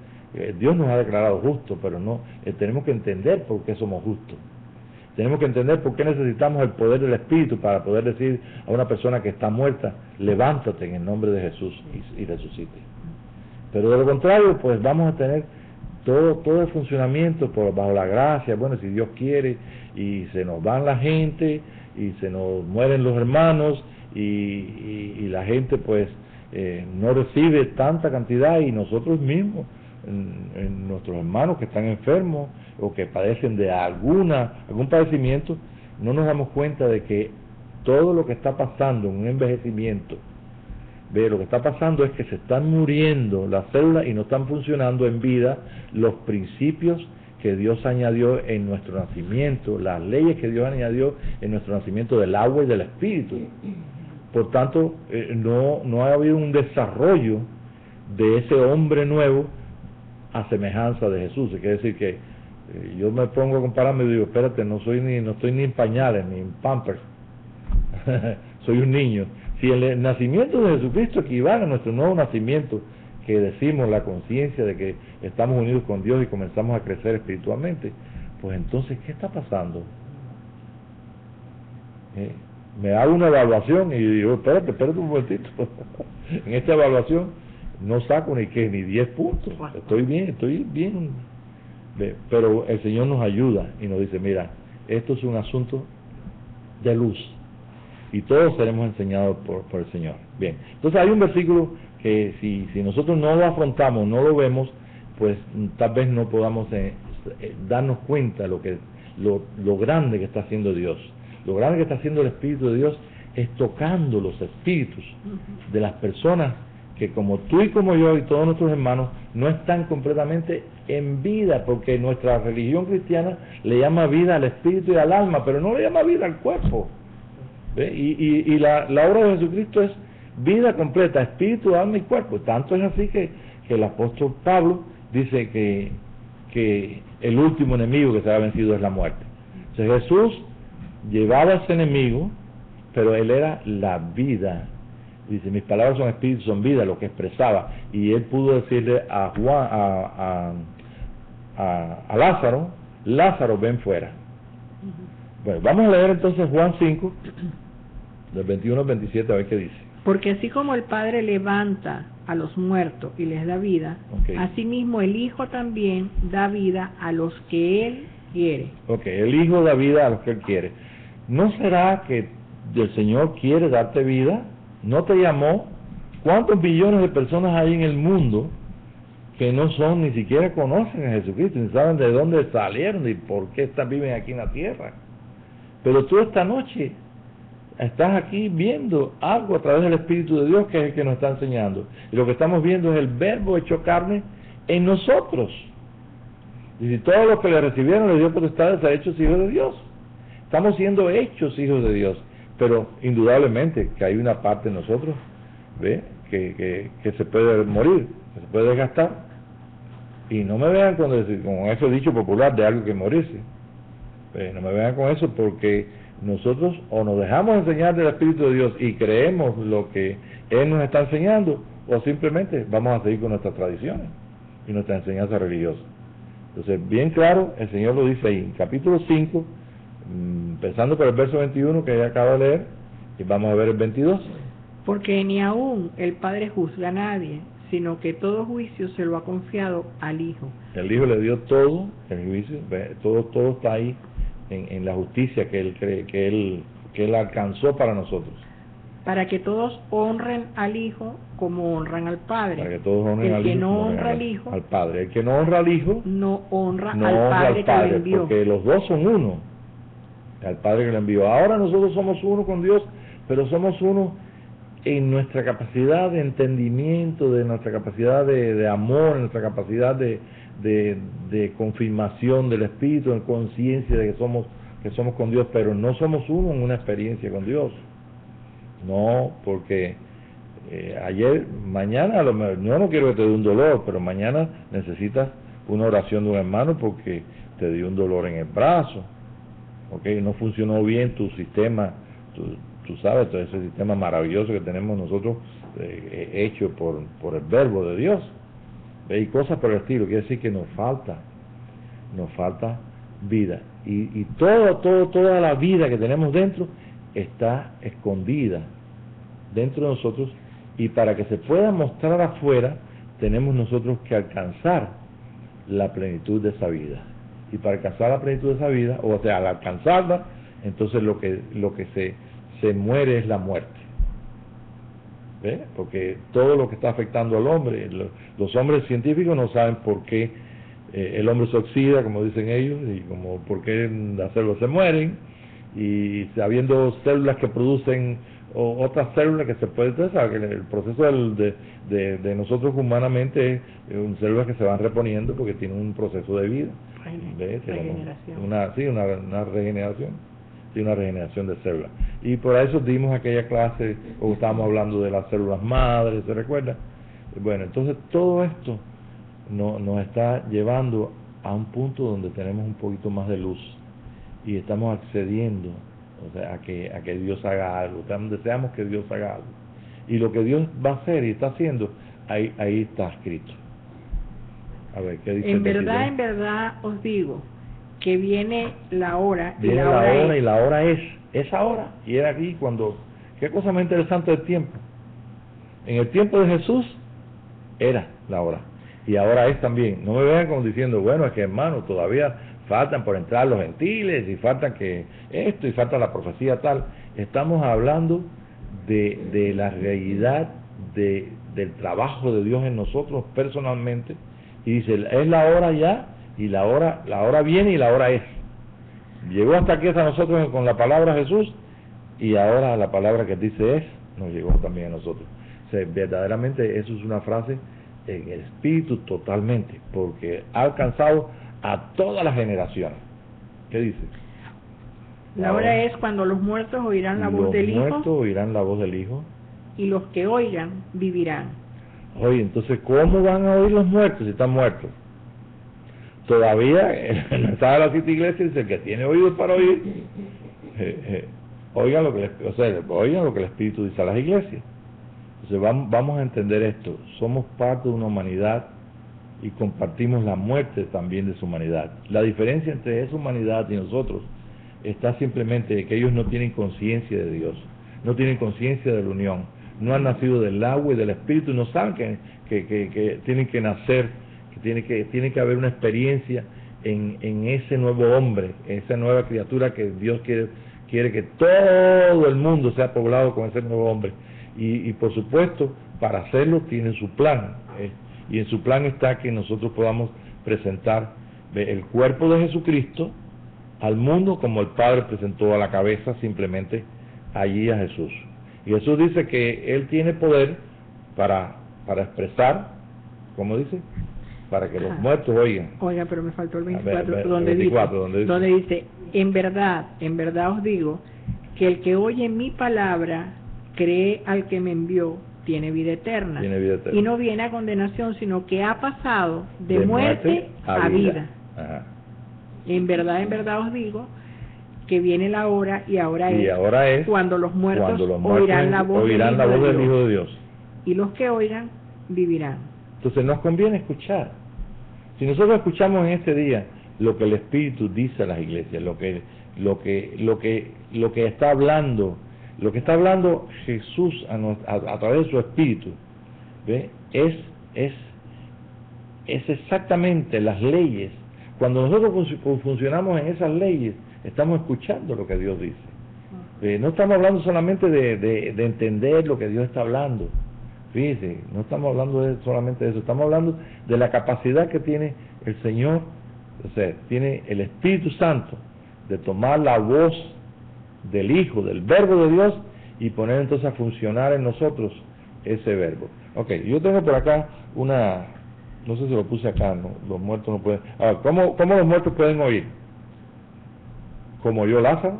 Dios nos ha declarado justos, pero no, tenemos que entender por qué somos justos. Tenemos que entender por qué necesitamos el poder del Espíritu para poder decir a una persona que está muerta: levántate en el nombre de Jesús y resucite. Pero de lo contrario, pues vamos a tener todo el funcionamiento bajo la gracia, bueno, si Dios quiere, y se nos van la gente, y se nos mueren los hermanos y la gente pues no recibe tanta cantidad, y nosotros mismos, en nuestros hermanos que están enfermos o que padecen de algún padecimiento, no nos damos cuenta de que todo lo que está pasando en un envejecimiento, lo que está pasando es que se están muriendo las células y no están funcionando en vida los principios que Dios añadió en nuestro nacimiento, las leyes que Dios añadió en nuestro nacimiento del agua y del espíritu. Por tanto, no ha habido un desarrollo de ese hombre nuevo a semejanza de Jesús. Quiere decir que yo me pongo a compararme y digo, espérate, no estoy ni en pañales, ni en pampers, soy un niño. Si el nacimiento de Jesucristo equivale a nuestro nuevo nacimiento, que decimos la conciencia de que estamos unidos con Dios y comenzamos a crecer espiritualmente, pues entonces, ¿qué está pasando? Me hago una evaluación y digo, espérate un momentito. En esta evaluación no saco ni 10 puntos, estoy bien. Pero el Señor nos ayuda y nos dice, mira, esto es un asunto de luz y todos seremos enseñados por el Señor. Bien, entonces hay un versículo que si nosotros no lo afrontamos, no lo vemos, pues tal vez no podamos darnos cuenta lo grande que está haciendo Dios. Lo grande que está haciendo el Espíritu de Dios es tocando los espíritus de las personas que, como tú y como yo y todos nuestros hermanos, no están completamente en vida, porque nuestra religión cristiana le llama vida al espíritu y al alma, pero no le llama vida al cuerpo. Y la obra de Jesucristo es vida completa, espíritu, alma y cuerpo. Tanto es así que el apóstol Pablo dice que el último enemigo que será vencido es la muerte. Entonces Jesús llevaba a ese enemigo, pero él era la vida. Dice, mis palabras son espíritu, son vida, lo que expresaba. Y él pudo decirle a Juan, a Lázaro, ven fuera. Bueno, vamos a leer entonces Juan 5, del 21 al 27, a ver qué dice. Porque así como el Padre levanta a los muertos y les da vida, asimismo el Hijo también da vida a los que Él quiere. El Hijo da vida a los que Él quiere. ¿No será que el Señor quiere darte vida? ¿No te llamó? ¿Cuántos billones de personas hay en el mundo que no son, ni siquiera conocen a Jesucristo, ni saben de dónde salieron y por qué viven aquí en la tierra? Pero tú esta noche estás aquí viendo algo a través del Espíritu de Dios, que es el que nos está enseñando. Y lo que estamos viendo es el Verbo hecho carne en nosotros. Y si todos los que le recibieron le dio potestad de ser hechos hijos de Dios. Estamos siendo hechos hijos de Dios. Pero indudablemente que hay una parte de nosotros, que se puede morir, que se puede desgastar. Y no me vean con ese dicho popular de algo que morirse. No me vean con eso, porque nosotros o nos dejamos enseñar del Espíritu de Dios y creemos lo que Él nos está enseñando, o simplemente vamos a seguir con nuestras tradiciones y nuestra enseñanza religiosa. Entonces, bien claro, el Señor lo dice ahí, en capítulo 5, empezando por el verso 21 que ya acabo de leer, y vamos a ver el 22. Porque ni aún el Padre juzga a nadie, sino que todo juicio se lo ha confiado al Hijo. El Hijo le dio todo el juicio, todo está ahí en la justicia que Él cree, que él alcanzó para nosotros. Para que todos honren al Hijo como honran al Padre. Para que todos honren al Hijo. El que no honra al Hijo, al Padre. El que no honra al Hijo, no honra al Padre que lo envió. Porque los dos son uno. Al Padre que lo envió. Ahora nosotros somos uno con Dios, pero somos uno en nuestra capacidad de entendimiento, de nuestra capacidad de amor, en nuestra capacidad de confirmación del Espíritu, en conciencia de que somos con Dios, pero no somos uno en una experiencia con Dios. No, porque mañana, yo no quiero que te dé un dolor, pero mañana necesitas una oración de un hermano porque te dio un dolor en el brazo, no funcionó bien tu sistema, tú sabes, todo ese sistema maravilloso que tenemos nosotros, hecho por el Verbo de Dios, y cosas por el estilo. Quiere decir que nos falta vida, y toda la vida que tenemos dentro está escondida dentro de nosotros, y para que se pueda mostrar afuera tenemos nosotros que alcanzar la plenitud de esa vida. Y para alcanzar la plenitud de esa vida, o sea, al alcanzarla, entonces lo que se muere es la muerte. ¿Ve? Porque todo lo que está afectando al hombre, los hombres científicos no saben por qué el hombre se oxida, como dicen ellos, y como por qué las células se mueren, y habiendo células que producen otras células que se pueden, entonces que el proceso de nosotros humanamente es células que se van reponiendo porque tienen un proceso de vida. Regeneración. Una regeneración. Sí, una regeneración de células. Y por eso dimos aquella clase, o estábamos hablando de las células madres, ¿se recuerda? Bueno, entonces todo esto nos está llevando a un punto donde tenemos un poquito más de luz y estamos accediendo, o sea, a que Dios haga algo, deseamos que Dios haga algo, y lo que Dios va a hacer y está haciendo, ahí está escrito. A ver, ¿qué dice? En verdad os digo que viene la hora, y la hora es ahora, y era aquí cuando, qué cosa más interesante del tiempo. En el tiempo de Jesús era la hora, y ahora es también. No me vean como diciendo, bueno, es que hermano, todavía faltan por entrar los gentiles, y faltan que esto, y falta la profecía tal. Estamos hablando de la realidad del trabajo de Dios en nosotros personalmente, y dice, es la hora ya, y la hora viene y la hora es. Llegó hasta aquí hasta nosotros con la palabra Jesús, y ahora la palabra que dice es, nos llegó también a nosotros. O sea, verdaderamente eso es una frase en el espíritu totalmente, porque ha alcanzado a todas las generaciones. ¿Qué dice? La hora es cuando los muertos oirán la voz del Hijo. Los muertos oirán la voz del Hijo. Y los que oigan vivirán. Oye, entonces, ¿cómo van a oír los muertos si están muertos? Todavía el mensaje de la Cita Iglesia dice: el que tiene oídos para oír, oigan lo que el Espíritu dice a las iglesias. Entonces vamos a entender esto. Somos parte de una humanidad y compartimos la muerte también de su humanidad. La diferencia entre esa humanidad y nosotros está simplemente en que ellos no tienen conciencia de Dios, no tienen conciencia de la unión, no han nacido del agua y del Espíritu, y no saben que tienen que nacer, que tiene que haber una experiencia en ese nuevo hombre, esa nueva criatura que Dios quiere que todo el mundo sea poblado con ese nuevo hombre. Y por supuesto, para hacerlo tienen su plan, y en su plan está que nosotros podamos presentar el cuerpo de Jesucristo al mundo como el Padre presentó a la cabeza, simplemente allí a Jesús. Y Jesús dice que Él tiene poder para expresar, ¿cómo dice? Para que los muertos oigan. Oiga, pero me faltó el 24, donde dice, en verdad os digo, que el que oye mi palabra, cree al que me envió, tiene vida eterna. Y no viene a condenación, sino que ha pasado de muerte a vida. Ajá. En verdad os digo que viene la hora, y ahora es cuando los muertos oirán la voz del Hijo de Dios. Y los que oigan vivirán. Entonces nos conviene escuchar. Si nosotros escuchamos en este día lo que el Espíritu dice a las iglesias, lo que está hablando Jesús a través de su Espíritu, ¿ve? Es exactamente las leyes. Cuando nosotros funcionamos en esas leyes, estamos escuchando lo que Dios dice. No estamos hablando solamente de entender lo que Dios está hablando. Fíjese, no estamos hablando solamente de eso, estamos hablando de la capacidad que tiene el Señor, o sea, tiene el Espíritu Santo de tomar la voz del Hijo, del Verbo de Dios, y poner entonces a funcionar en nosotros ese verbo. Ok, yo tengo por acá no sé si lo puse acá, ¿no? Los muertos no pueden. Ahora, ¿cómo los muertos pueden oír? Como yo, Lázaro.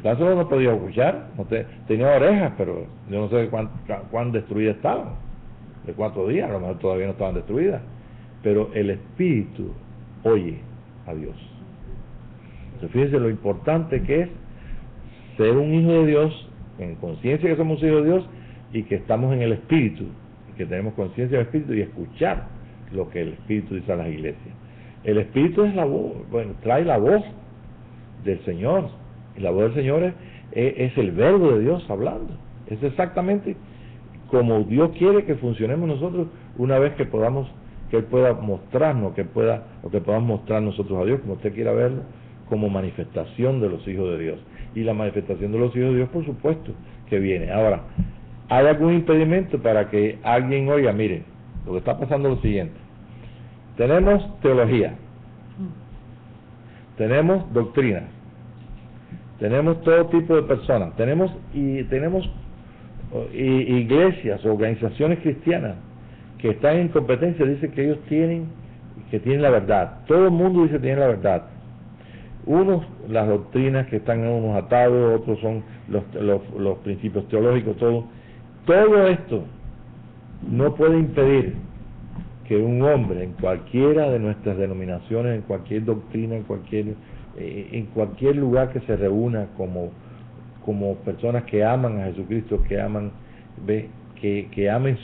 Lázaro no podía escuchar, tenía orejas, pero yo no sé cuán destruidas estaban. De 4 días, a lo mejor todavía no estaban destruidas. Pero el Espíritu oye a Dios. Entonces, fíjense lo importante que es ser un hijo de Dios, en conciencia que somos hijos de Dios, y que estamos en el Espíritu, y que tenemos conciencia del Espíritu, y escuchar lo que el Espíritu dice a las iglesias. El Espíritu es la voz, trae la voz del Señor, y la voz del Señor es el verbo de Dios hablando. Es exactamente como Dios quiere que funcionemos nosotros, una vez que Él pueda mostrarnos, que podamos mostrar nosotros a Dios, como usted quiera verlo, como manifestación de los hijos de Dios. Y la manifestación de los hijos de Dios, por supuesto, que viene. Ahora, ¿hay algún impedimento para que alguien oiga? Miren, lo que está pasando es lo siguiente. Tenemos teología, tenemos doctrina, tenemos todo tipo de personas, tenemos iglesias, organizaciones cristianas que están en competencia, dicen que ellos tienen la verdad. Todo el mundo dice que tiene la verdad. Unos, las doctrinas que están unos atados, otros son los principios teológicos, todo esto no puede impedir que un hombre en cualquiera de nuestras denominaciones, en cualquier doctrina, en cualquier lugar que se reúna como personas que aman a Jesucristo, que aman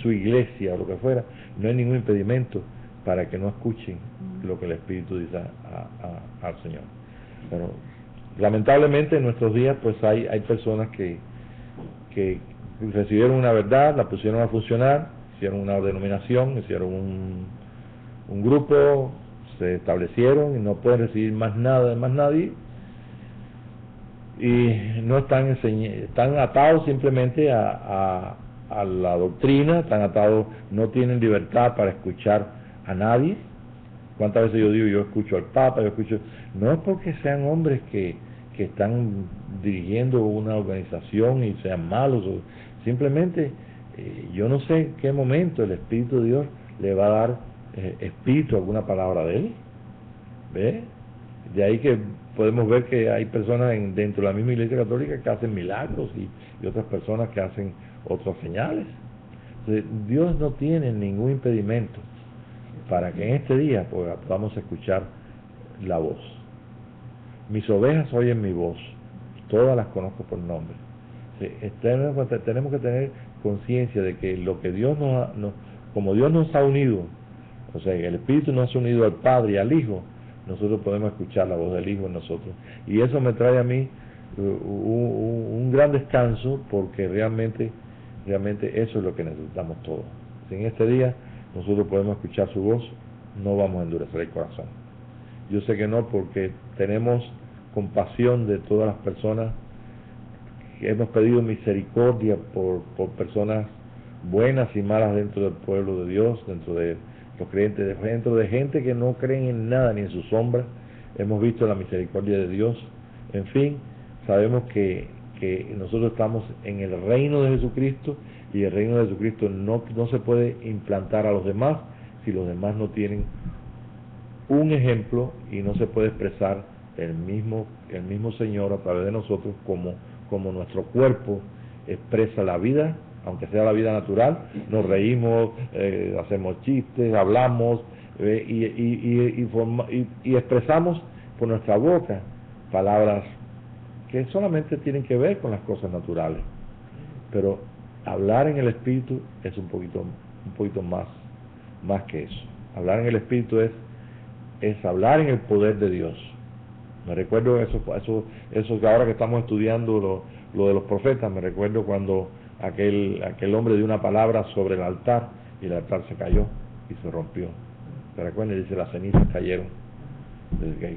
su iglesia o lo que fuera, no hay ningún impedimento para que no escuchen lo que el Espíritu dice al Señor. Pero lamentablemente en nuestros días pues hay personas que recibieron una verdad, la pusieron a funcionar, hicieron una denominación, hicieron un grupo, se establecieron y no pueden recibir más nada de más nadie, y no están atados simplemente a la doctrina, están atados, no tienen libertad para escuchar a nadie. ¿Cuántas veces yo digo, yo escucho al Papa, no es porque sean hombres que están dirigiendo una organización y sean malos, simplemente yo no sé en qué momento el Espíritu de Dios le va a dar espíritu a alguna palabra de él. ¿Ve? De ahí que podemos ver que hay personas dentro de la misma Iglesia Católica que hacen milagros y otras personas que hacen otras señales. Entonces, Dios no tiene ningún impedimento para que en este día podamos escuchar la voz. Mis ovejas oyen mi voz, todas las conozco por nombre. Tenemos que tener conciencia de que lo que Dios como Dios nos ha unido, o sea, el Espíritu nos ha unido al Padre y al Hijo, nosotros podemos escuchar la voz del Hijo en nosotros. Y eso me trae a mí un gran descanso, porque realmente eso es lo que necesitamos todos. Si en este día nosotros podemos escuchar su voz, no vamos a endurecer el corazón. Yo sé que no, porque tenemos compasión de todas las personas, que hemos pedido misericordia por personas buenas y malas dentro del pueblo de Dios, dentro de los creyentes, dentro de gente que no creen en nada ni en su sombra. Hemos visto la misericordia de Dios. En fin, sabemos que nosotros estamos en el reino de Jesucristo, y el reino de Jesucristo no se puede implantar a los demás si los demás no tienen un ejemplo, y no se puede expresar el mismo Señor a través de nosotros, como nuestro cuerpo expresa la vida, aunque sea la vida natural. Nos reímos, hacemos chistes, hablamos y expresamos por nuestra boca palabras que solamente tienen que ver con las cosas naturales, pero hablar en el Espíritu es un poquito más que eso. Hablar en el Espíritu es hablar en el poder de Dios. Me recuerdo eso que ahora que estamos estudiando lo de los profetas, me recuerdo cuando aquel hombre dio una palabra sobre el altar, y el altar se cayó y se rompió. ¿Se recuerdan? Dice, las cenizas cayeron.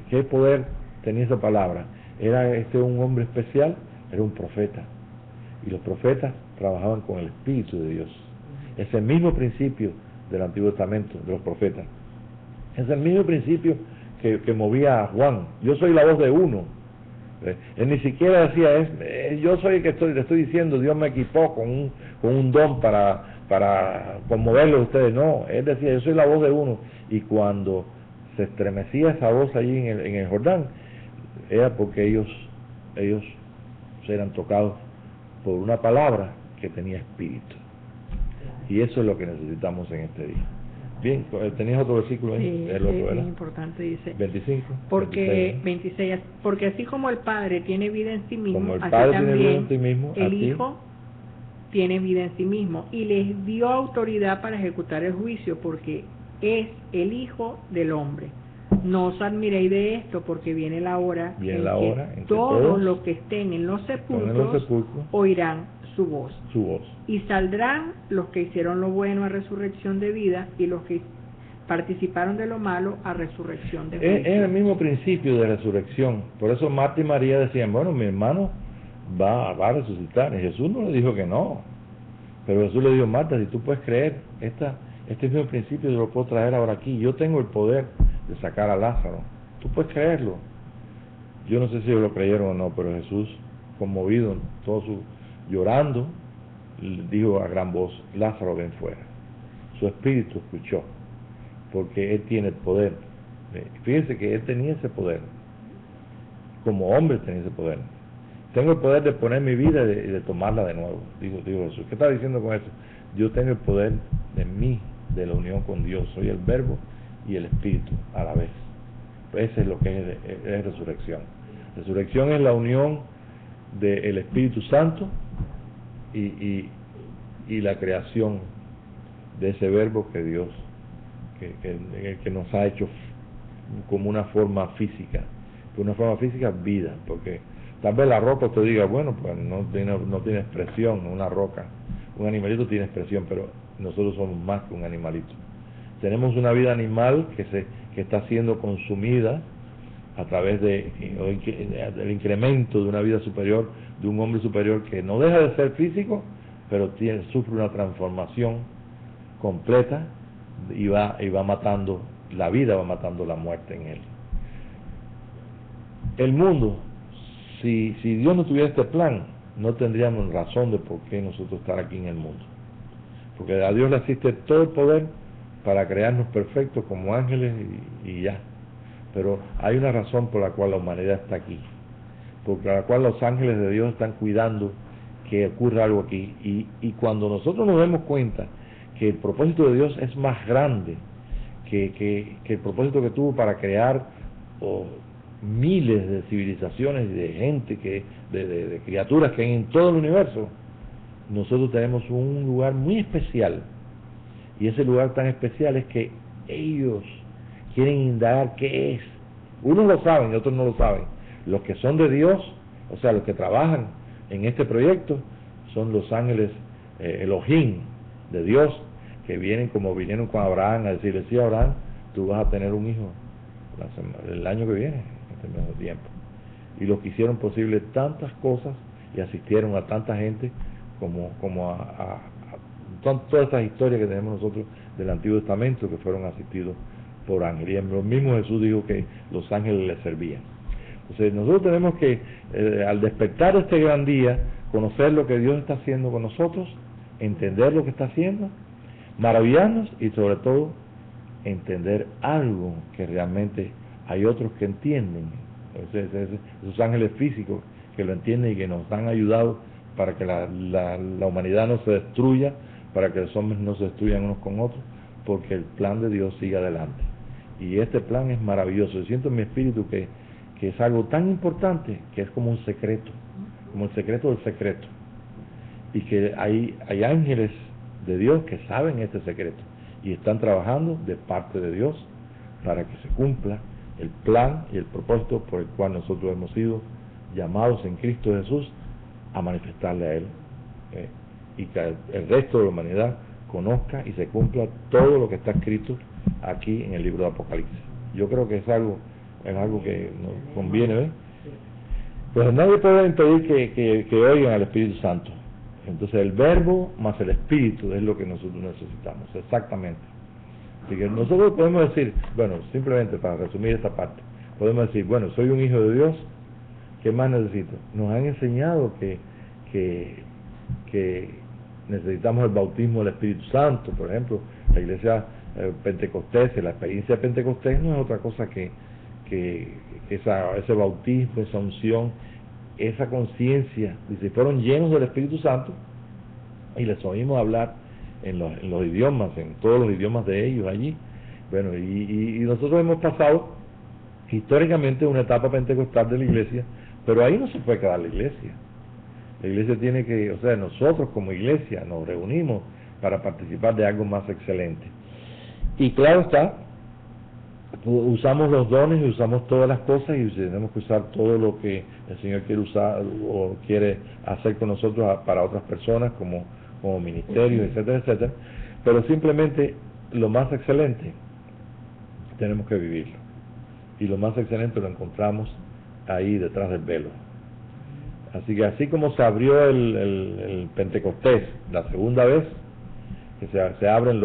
¿Qué poder tenía esa palabra? Era un hombre especial, era un profeta, y los profetas trabajaban con el Espíritu de Dios. Es el mismo principio del Antiguo Testamento, de los profetas. Es el mismo principio que movía a Juan. Yo soy la voz de uno. Él ni siquiera decía, yo soy el que le estoy diciendo, Dios me equipó con un don para conmoverlos a ustedes. No, él decía, yo soy la voz de uno. Y cuando se estremecía esa voz allí en el Jordán, era porque ellos eran tocados por una palabra que tenía espíritu. Y eso es lo que necesitamos en este día. Bien, ¿tenías otro versículo ahí? Sí, es importante, dice 26, porque así como el Padre tiene vida en sí mismo, así también el Hijo tiene vida en sí mismo, y les dio autoridad para ejecutar el juicio, porque es el Hijo del hombre. No os admiréis de esto, porque viene la hora en que todos los que estén en los sepulcros oirán su voz. Y saldrán los que hicieron lo bueno a resurrección de vida, y los que participaron de lo malo a resurrección de juicio. Es el mismo principio de resurrección. Por eso Marta y María decían, bueno, mi hermano va a resucitar. Y Jesús no le dijo que no. Pero Jesús le dijo, Marta, si tú puedes creer, este mismo principio yo lo puedo traer ahora aquí. Yo tengo el poder de sacar a Lázaro. Tú puedes creerlo. Yo no sé si ellos lo creyeron o no, pero Jesús, conmovido, llorando, dijo a gran voz, Lázaro, ven fuera. Su espíritu escuchó, porque él tiene el poder. Fíjense que él tenía ese poder. Como hombre tenía ese poder. Tengo el poder de poner mi vida y de tomarla de nuevo, dijo Jesús. ¿Qué está diciendo con eso? Yo tengo el poder de mí, de la unión con Dios. Soy el verbo y el espíritu a la vez. Ese es lo que es resurrección. Resurrección es la unión del Espíritu Santo y la creación de ese verbo que Dios que nos ha hecho como una forma física. Una forma física, vida, porque tal vez la roca te diga, bueno, pues no tiene expresión, una roca. Un animalito tiene expresión, pero nosotros somos más que un animalito. Tenemos una vida animal que está siendo consumida a través del incremento de una vida superior, de un hombre superior que no deja de ser físico, pero sufre una transformación completa y va matando, la vida va matando la muerte en él. El mundo, si Dios no tuviera este plan, no tendríamos razón de por qué nosotros estar aquí en el mundo. Porque a Dios le asiste todo el poder para crearnos perfectos como ángeles y ya. Pero hay una razón por la cual la humanidad está aquí, por la cual los ángeles de Dios están cuidando que ocurra algo aquí. Y cuando nosotros nos demos cuenta que el propósito de Dios es más grande que el propósito que tuvo para crear miles de civilizaciones y de gente, de criaturas que hay en todo el universo, nosotros tenemos un lugar muy especial. Y ese lugar tan especial es que ellos quieren indagar qué es. Unos lo saben y otros no lo saben. Los que son de Dios, o sea, los que trabajan en este proyecto, son los ángeles Elohim de Dios, que vienen como vinieron con Abraham a decirle, sí, Abraham, tú vas a tener un hijo el año que viene, en este mismo tiempo. Y los que hicieron posible tantas cosas y asistieron a tanta gente como a todas estas historias que tenemos nosotros del Antiguo Testamento que fueron asistidos por ángeles. Y lo mismo Jesús dijo que los ángeles le servían. Entonces nosotros tenemos que, al despertar este gran día, conocer lo que Dios está haciendo con nosotros, entender lo que está haciendo, maravillarnos y sobre todo entender algo que realmente hay otros que entienden. Esos ángeles físicos que lo entienden y que nos han ayudado para que la humanidad no se destruya, para que los hombres no se destruyan unos con otros, porque el plan de Dios sigue adelante. Y este plan es maravilloso. Yo siento en mi espíritu que es algo tan importante que es como un secreto, como el secreto del secreto. Y que hay ángeles de Dios que saben este secreto y están trabajando de parte de Dios para que se cumpla el plan y el propósito por el cual nosotros hemos sido llamados en Cristo Jesús a manifestarle a Él, y que el resto de la humanidad conozca y se cumpla todo lo que está escrito aquí en el libro de Apocalipsis. Yo creo que es algo que nos conviene, ¿ves? Pues nadie puede impedir que oigan al Espíritu Santo. Entonces el verbo más el Espíritu es lo que nosotros necesitamos, exactamente. Así que nosotros podemos decir, bueno, simplemente para resumir esta parte, podemos decir, bueno, soy un hijo de Dios, ¿qué más necesito? Nos han enseñado que necesitamos el bautismo del Espíritu Santo. Por ejemplo, la iglesia pentecostés, la experiencia pentecostés no es otra cosa que ese bautismo, esa unción, esa conciencia, y si fueron llenos del Espíritu Santo y les oímos hablar en los idiomas, en todos los idiomas de ellos allí. Bueno, y nosotros hemos pasado históricamente una etapa pentecostal de la iglesia, pero ahí no se puede quedar la iglesia. La iglesia tiene que, o sea, nosotros como iglesia nos reunimos para participar de algo más excelente. Y claro está, usamos los dones y usamos todas las cosas y tenemos que usar todo lo que el Señor quiere usar o quiere hacer con nosotros para otras personas como ministerios, etcétera, etcétera. Pero simplemente lo más excelente tenemos que vivirlo. Y lo más excelente lo encontramos ahí detrás del velo. Así que así como se abrió el Pentecostés la segunda vez, que se abren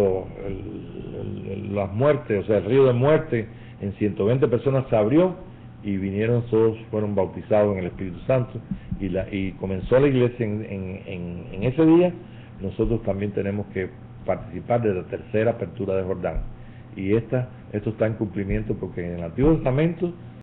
las muertes, o sea, el río de muerte en 120 personas se abrió y vinieron, todos fueron bautizados en el Espíritu Santo y comenzó la iglesia en ese día. Nosotros también tenemos que participar de la tercera apertura de Jordán, y esto está en cumplimiento, porque en el Antiguo Testamento